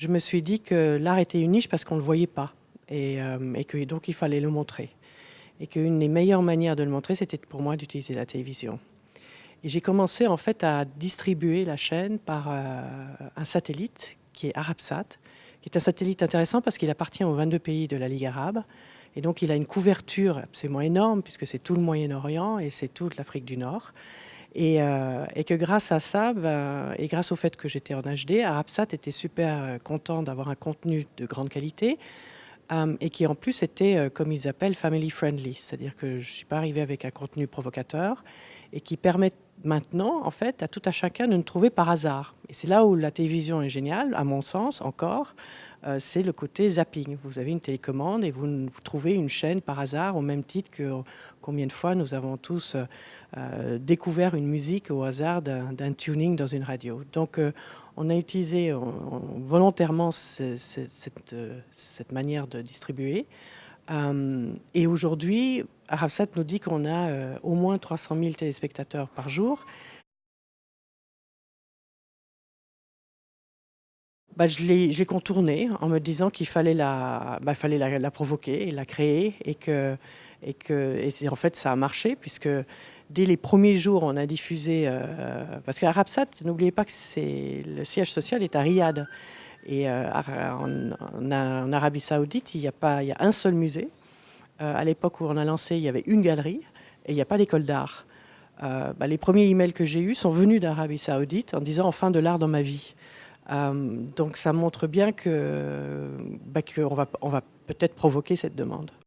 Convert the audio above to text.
Je me suis dit que l'art était une niche parce qu'on ne le voyait pas et que donc il fallait le montrer. Et qu'une des meilleures manières de le montrer, c'était pour moi d'utiliser la télévision. Et j'ai commencé en fait à distribuer la chaîne par un satellite qui est Arabsat, qui est un satellite intéressant parce qu'il appartient aux 22 pays de la Ligue arabe. Et donc il a une couverture absolument énorme puisque c'est tout le Moyen-Orient et c'est toute l'Afrique du Nord. Et que grâce à ça, et grâce au fait que j'étais en HD, Arabsat était super content d'avoir un contenu de grande qualité et qui en plus était, comme ils appellent, family friendly. C'est-à-dire que je ne suis pas arrivée avec un contenu provocateur et qui permet maintenant, en fait, à tout à chacun de nous trouver par hasard. Et c'est là où la télévision est géniale, à mon sens, encore, c'est le côté zapping. Vous avez une télécommande et vous trouvez une chaîne par hasard, au même titre que combien de fois nous avons tous découvert une musique au hasard d'un tuning dans une radio. Donc, on a utilisé volontairement cette manière de distribuer. Et aujourd'hui, Arabsat nous dit qu'on a au moins 300 000 téléspectateurs par jour. Je l'ai contournée en me disant qu'il fallait la provoquer et la créer et en fait ça a marché puisque dès les premiers jours on a diffusé parce qu'Arabsat, n'oubliez pas que le siège social est à Riyad et en Arabie Saoudite il y a un seul musée. À l'époque où on a lancé il y avait une galerie et il n'y a pas d'école d'art. Les premiers emails que j'ai eus sont venus d'Arabie Saoudite en disant enfin de l'art dans ma vie. Donc ça montre bien qu'on va peut-être provoquer cette demande.